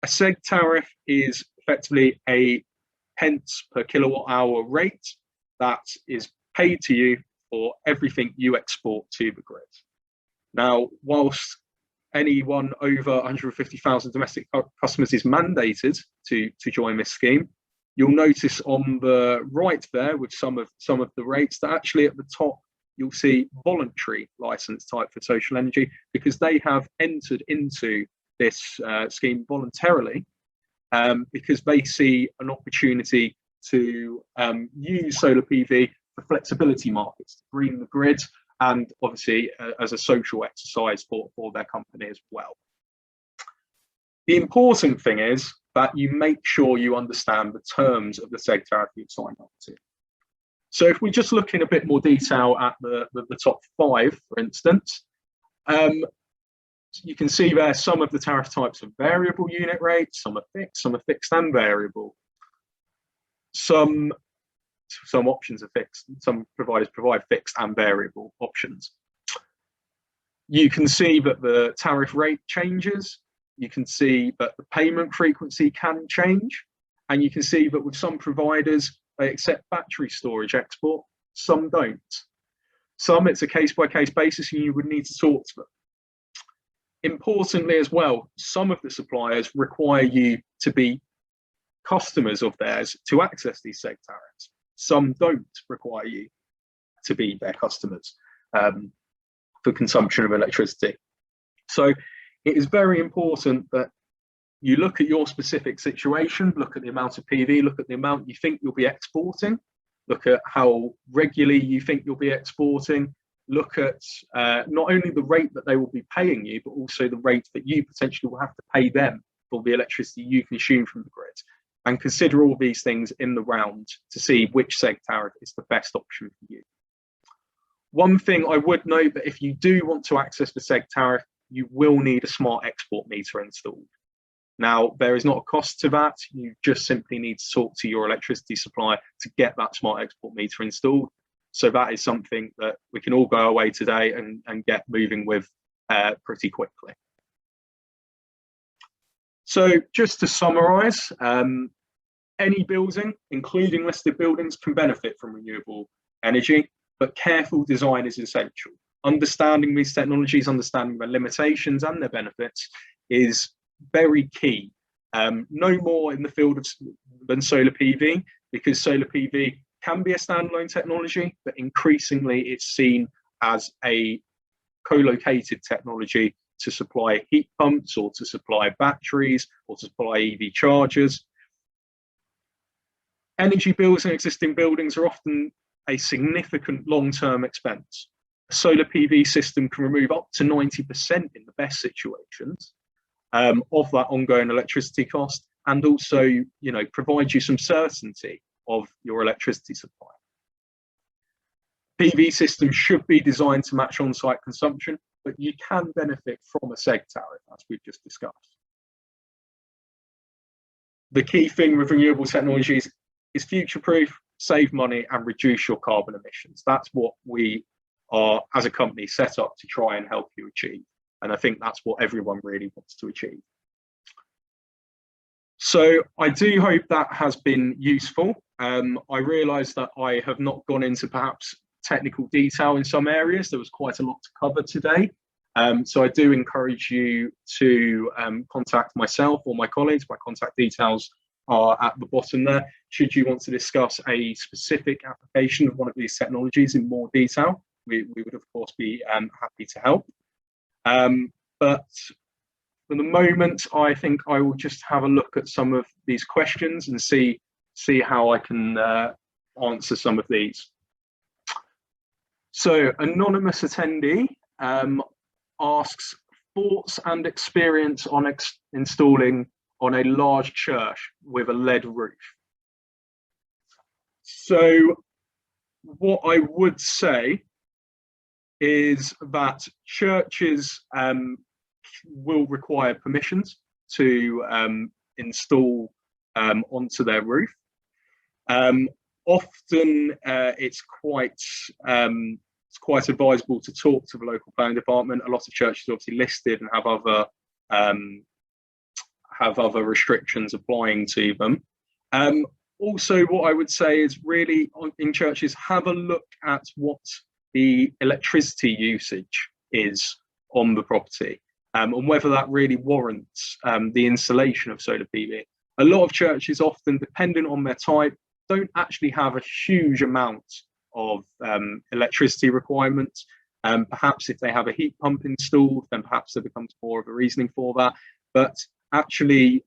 A SEG tariff is effectively a pence per kilowatt hour rate that is paid to you for everything you export to the grid. Now, whilst anyone over 150,000 domestic customers is mandated to join this scheme, you'll notice on the right there with some of the rates that actually at the top you'll see voluntary license type for social energy, because they have entered into this scheme voluntarily because they see an opportunity to use solar PV for flexibility markets, to green the grid, and obviously as a social exercise for their company as well. The important thing is that you make sure you understand the terms of the SEG tariff you've signed up to. So if we just look in a bit more detail at the top 5, for instance, you can see there some of the tariff types are variable unit rates, some are fixed and variable. Some options are fixed, some providers provide fixed and variable options. You can see that the tariff rate changes. You can see that the payment frequency can change, and you can see that with some providers, they accept battery storage export, some don't. Some it's a case-by-case basis and you would need to talk to them. Importantly as well, some of the suppliers require you to be customers of theirs to access these SEG tariffs. Some don't require you to be their customers for consumption of electricity. So it is very important that you look at your specific situation, look at the amount of PV, look at the amount you think you'll be exporting, look at how regularly you think you'll be exporting, look at not only the rate that they will be paying you, but also the rate that you potentially will have to pay them for the electricity you consume from the grid. And consider all these things in the round to see which seg tariff is the best option for you. One thing I would note, that if you do want to access the seg tariff, you will need a smart export meter installed. Now, there is not a cost to that. You just simply need to talk to your electricity supplier to get that smart export meter installed. So that is something that we can all go away today and get moving with pretty quickly. So just to summarise, any building, including listed buildings, can benefit from renewable energy, but careful design is essential. Understanding these technologies, understanding their limitations and their benefits is very key. No more in the field than solar PV, because solar PV can be a standalone technology, but increasingly it's seen as a co-located technology to supply heat pumps or to supply batteries or to supply EV chargers. Energy bills in existing buildings are often a significant long-term expense. A solar PV system can remove up to 90% in the best situations of that ongoing electricity cost, and also, provide you some certainty of your electricity supply. PV systems should be designed to match on-site consumption, but you can benefit from a seg tariff, as we've just discussed. The key thing with renewable technologies is future-proof, save money, and reduce your carbon emissions. That's what we are, as a company, set up to try and help you achieve. And I think that's what everyone really wants to achieve. So I do hope that has been useful. I realise that I have not gone into perhaps technical detail in some areas. There was quite a lot to cover today. So I do encourage you to contact myself or my colleagues. My contact details are at the bottom there. Should you want to discuss a specific application of one of these technologies in more detail, we would of course be happy to help. But for the moment, I think I will just have a look at some of these questions and see how I can answer some of these. So, anonymous attendee asks thoughts and experience on installing on a large church with a lead roof. So, what I would say is that churches will require permissions to install onto their roof. Often it's quite advisable to talk to the local planning department. A lot of churches are obviously listed and have other restrictions applying to them. Also, what I would say is really in churches, have a look at what the electricity usage is on the property, and whether that really warrants the installation of solar PV. A lot of churches, often dependent on their type, don't actually have a huge amount of electricity requirements. Perhaps if they have a heat pump installed, then perhaps there becomes more of a reasoning for that. But actually,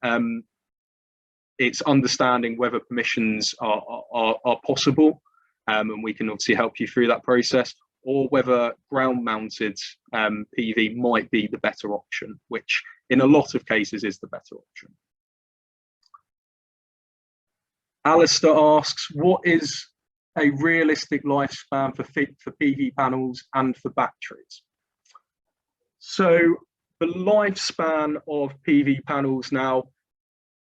it's understanding whether permissions are possible, and we can obviously help you through that process, or whether ground-mounted PV might be the better option, which in a lot of cases is the better option. Alistair asks, what is a realistic lifespan for PV panels and for batteries? So the lifespan of PV panels now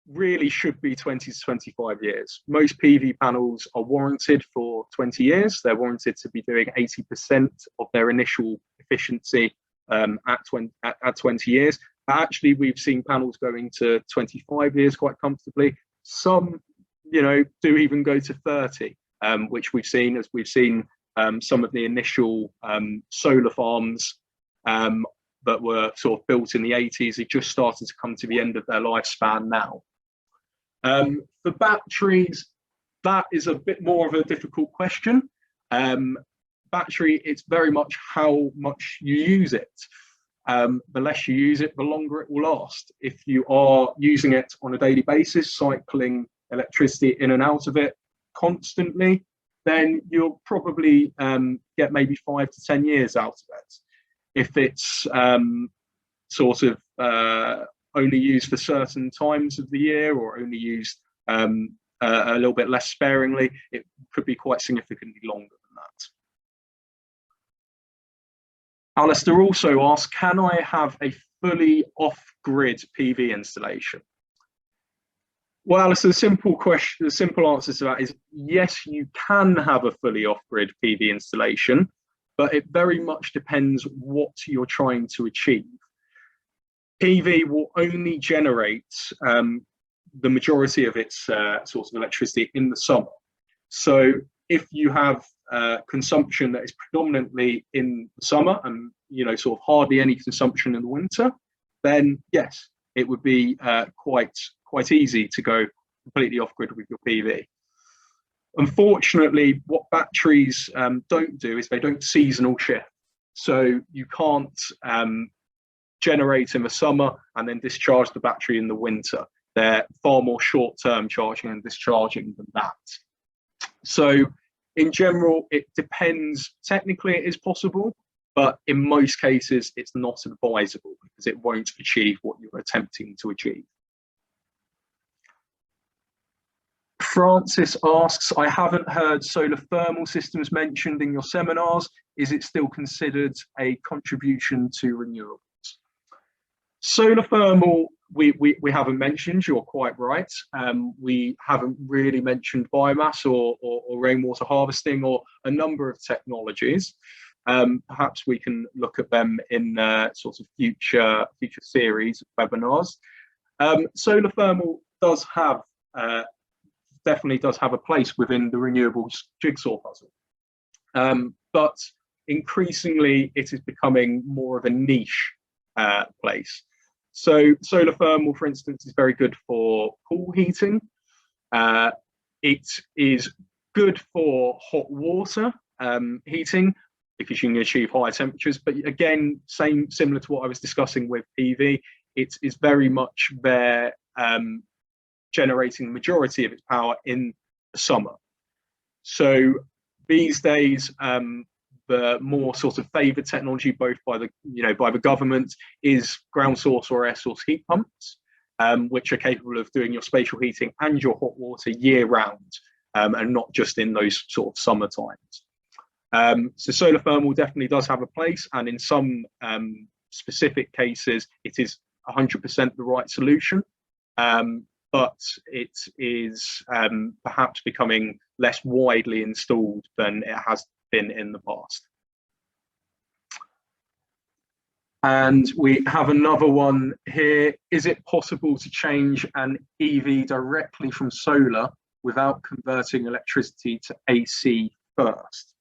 really should be 20 to 25 years. Most PV panels are warranted for 20 years. They're warranted to be doing 80% of their initial efficiency at 20 years. But actually, we've seen panels going to 25 years quite comfortably. Some, do even go to 30, which we've seen some of the initial solar farms that were sort of built in the 80s. They just started to come to the end of their lifespan now. For batteries, that is a bit more of a difficult question. Battery, it's very much how much you use it. the less you use it, the longer it will last. If you are using it on a daily basis, cycling electricity in and out of it constantly, then you'll probably get maybe 5 to 10 years out of it. If it's sort of only used for certain times of the year, or only used a little bit less sparingly, it could be quite significantly longer than that. Alistair also asks, can I have a fully off-grid PV installation? Well, Alistair, the simple answer to that is yes, you can have a fully off-grid PV installation, but it very much depends what you're trying to achieve. PV will only generate the majority of its source of electricity in the summer. So if you have consumption that is predominantly in the summer and sort of hardly any consumption in the winter, then yes, it would be quite easy to go completely off-grid with your PV. Unfortunately, what batteries don't do is they don't seasonal shift. So you can't generate in the summer and then discharge the battery in the winter. They're far more short-term charging and discharging than that. So in general, it depends. Technically, it is possible, but in most cases, it's not advisable because it won't achieve what you're attempting to achieve. Francis asks, I haven't heard solar thermal systems mentioned in your seminars. Is it still considered a contribution to renewables? Solar thermal, we haven't mentioned, you're quite right. We haven't really mentioned biomass or rainwater harvesting or a number of technologies. Perhaps we can look at them in sort of future series of webinars. Solar thermal does have, definitely does have a place within the renewables jigsaw puzzle. But increasingly it is becoming more of a niche place. So solar thermal, for instance, is very good for pool heating. It is good for hot water heating because you can achieve higher temperatures. But again, similar to what I was discussing with PV, it is very much there generating the majority of its power in the summer. So these days, the more sort of favoured technology, both by the government, is ground source or air source heat pumps, which are capable of doing your spatial heating and your hot water year round, and not just in those sort of summer times. So solar thermal definitely does have a place, and in some specific cases, it is 100% the right solution. But it is perhaps becoming less widely installed than it has been in the past. And we have another one here. Is it possible to change an EV directly from solar without converting electricity to AC first?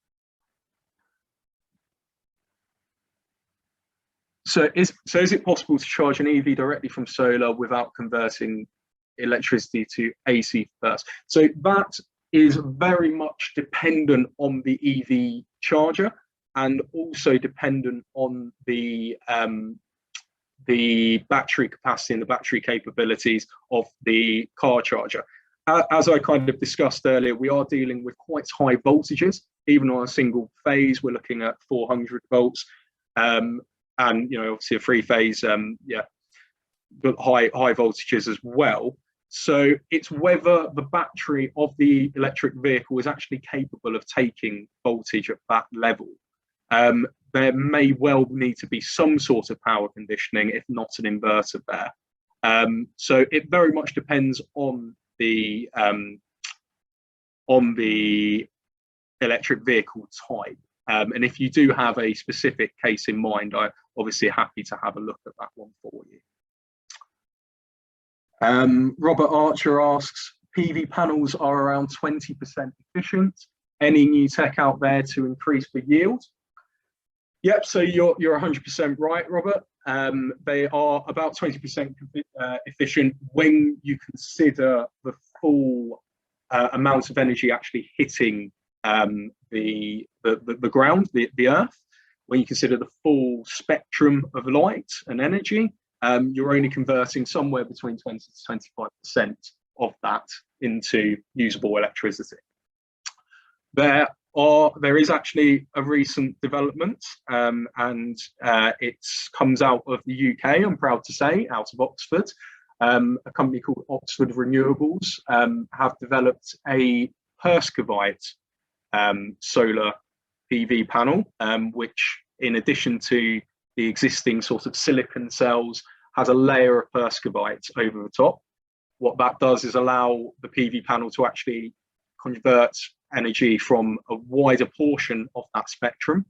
So is it possible to charge an EV directly from solar without converting electricity to AC first? So that is very much dependent on the EV charger and also dependent on the battery capacity and the battery capabilities of the car charger. As I kind of discussed earlier, we are dealing with quite high voltages. Even on a single phase, we're looking at 400 volts, and obviously a three phase, but high voltages as well. So it's whether the battery of the electric vehicle is actually capable of taking voltage at that level. There may well need to be some sort of power conditioning, if not an inverter there. So it very much depends on the electric vehicle type. And if you do have a specific case in mind, I'm obviously happy to have a look at that one for you. Robert Archer asks, PV panels are around 20% efficient. Any new tech out there to increase the yield? Yep, so you're 100% right, Robert. They are about 20% efficient when you consider the full amount of energy actually hitting the ground, the earth. when you consider the full spectrum of light and energy, you're only converting somewhere between 20 to 25% of that into usable electricity. There is actually a recent development, and it comes out of the UK, I'm proud to say, out of Oxford. A company called Oxford Renewables have developed a Perscovite solar PV panel, which, in addition to the existing sort of silicon cells, has a layer of Perscovite over the top. What that does is allow the PV panel to actually convert energy from a wider portion of that spectrum.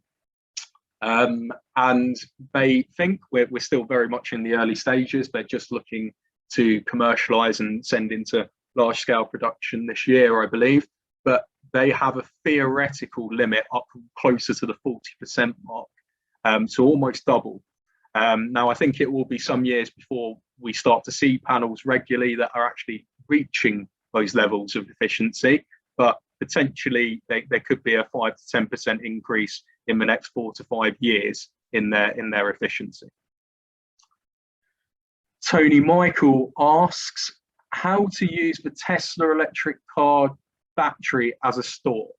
And they think we're still very much in the early stages. They're just looking to commercialize and send into large scale production this year, I believe. But they have a theoretical limit up closer to the 40% mark, so almost double. Now, I think it will be some years before we start to see panels regularly that are actually reaching those levels of efficiency, but potentially there could be a 5 to 10% increase in the next 4 to 5 years in their efficiency. Tony Michael asks how to use the Tesla electric car battery as a store.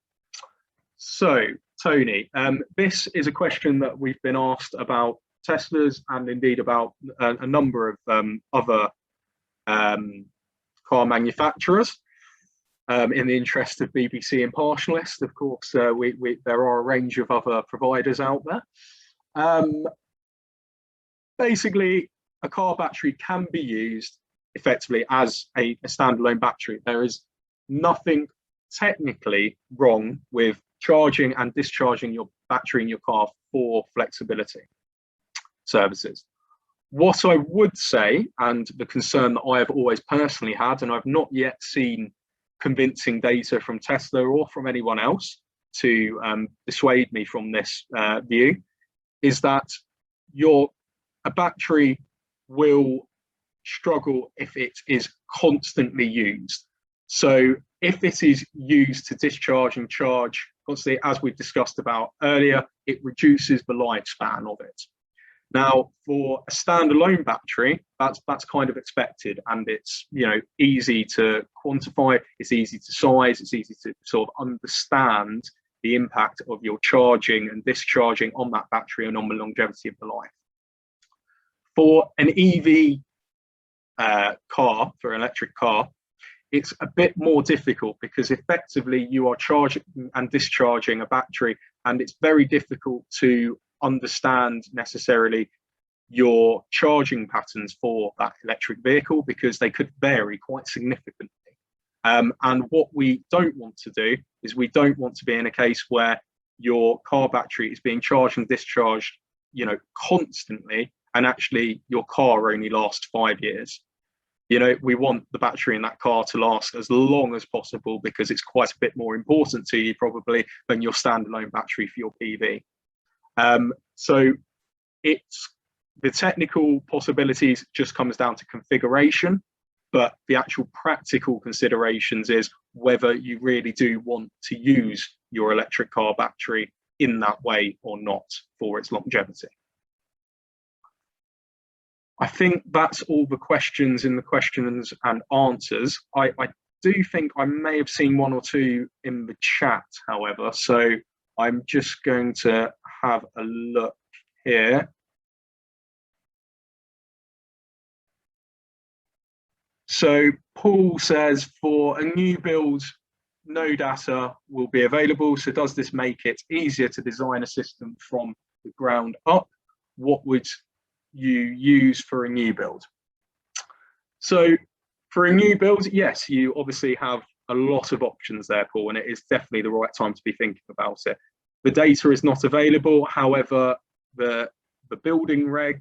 So, Tony, this is a question that we've been asked about Teslas and indeed about a number of other car manufacturers. In the interest of BBC impartialist, of course, there are a range of other providers out there. Basically, a car battery can be used effectively as a standalone battery. There is nothing technically wrong with charging and discharging your battery in your car for flexibility services. What I would say, and the concern that I have always personally had, and I've not yet seen convincing data from Tesla or from anyone else to dissuade me from this view, is that a battery will struggle if it is constantly used. So if it is used to discharge and charge constantly, as we've discussed about earlier, it reduces the lifespan of it. Now, for a standalone battery, that's kind of expected, and it's easy to quantify, it's easy to size, it's easy to sort of understand the impact of your charging and discharging on that battery and on the longevity of the life. For an EV car, for an electric car, it's a bit more difficult because effectively you are charging and discharging a battery, and it's very difficult to understand necessarily your charging patterns for that electric vehicle because they could vary quite significantly. And what we don't want to do is we don't want to be in a case where your car battery is being charged and discharged, constantly, and actually your car only lasts 5 years. We want the battery in that car to last as long as possible because it's quite a bit more important to you probably than your standalone battery for your PV. So the technical possibilities just comes down to configuration, but the actual practical considerations is whether you really do want to use your electric car battery in that way or not for its longevity. I think that's all the questions in the questions and answers. I do think I may have seen one or two in the chat, however, so I'm just going to have a look here. So Paul says, for a new build, no data will be available. So does this make it easier to design a system from the ground up? What would you use for a new build? So for a new build, yes, you obviously have a lot of options there, Paul, and it is definitely the right time to be thinking about it. The data is not available. However, the building regs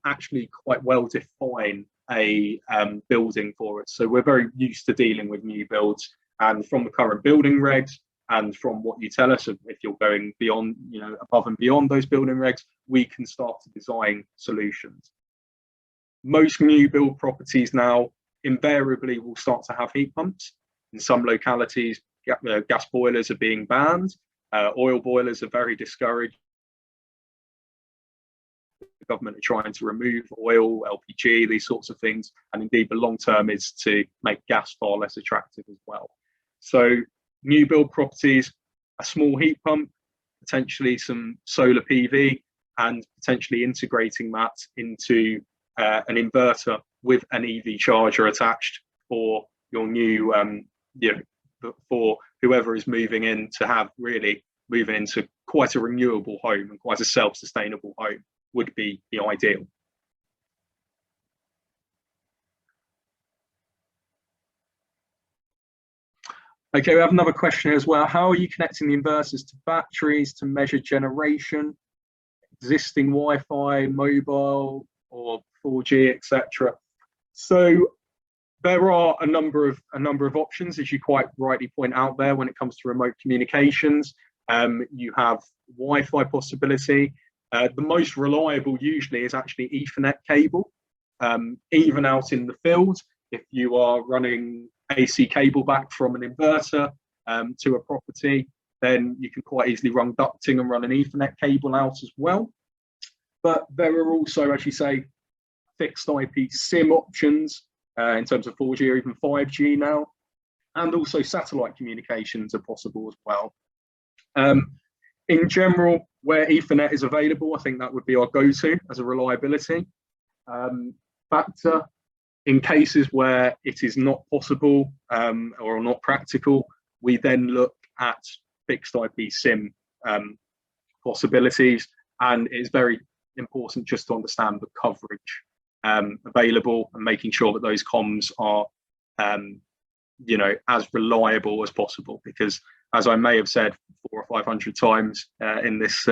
actually quite well define a building for us. So we're very used to dealing with new builds, and from the current building regs and from what you tell us, if you're going beyond, above and beyond those building regs, we can start to design solutions. Most new build properties now invariably will start to have heat pumps. In some localities, gas boilers are being banned. Oil boilers are very discouraged. government are trying to remove oil, LPG, these sorts of things. And indeed, the long term is to make gas far less attractive as well. So new build properties, a small heat pump, potentially some solar PV, and potentially integrating that into an inverter with an EV charger attached for your new, for whoever is moving in to have really moving into quite a renewable home and quite a self-sustainable home would be the ideal. Okay, we have another question here as well. How are you connecting the inverters to batteries to measure generation, existing Wi-Fi, mobile, or 4G, etc.? So there are a number of options, as you quite rightly point out there, when it comes to remote communications. You have Wi-Fi possibility. The most reliable usually is actually Ethernet cable. Even out in the field, if you are running AC cable back from an inverter to a property, then you can quite easily run ducting and run an Ethernet cable out as well. But there are also, as you say, fixed IP SIM options in terms of 4G or even 5G now, and also satellite communications are possible as well. In general, where Ethernet is available, I think that would be our go-to as a reliability factor. In cases where it is not possible or not practical, we then look at fixed IP SIM possibilities, and it's very important just to understand the coverage available and making sure that those comms are as reliable as possible, because as I may have said 400 or 500 times in this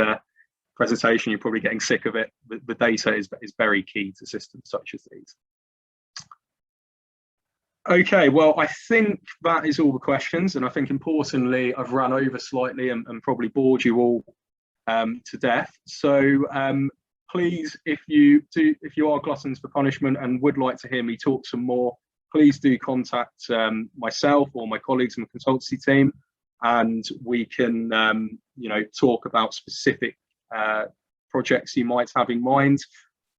presentation, you're probably getting sick of it. The data is very key to systems such as these. Okay, well, I think that is all the questions, and I think importantly, I've run over slightly and probably bored you all to death. So please, if you are gluttons for punishment and would like to hear me talk some more, please do contact myself or my colleagues in the consultancy team, and we can talk about specific projects you might have in mind.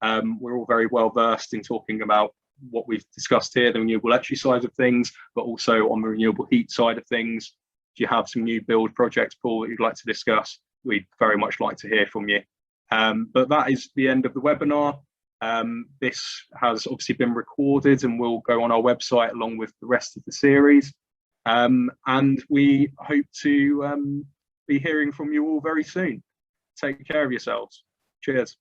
We're all very well versed in talking about what we've discussed here, the renewable electricity side of things, but also on the renewable heat side of things. If you have some new build projects, Paul, that you'd like to discuss, we'd very much like to hear from you. But that is the end of the webinar. This has obviously been recorded and will go on our website along with the rest of the series. And we hope to be hearing from you all very soon. Take care of yourselves. Cheers.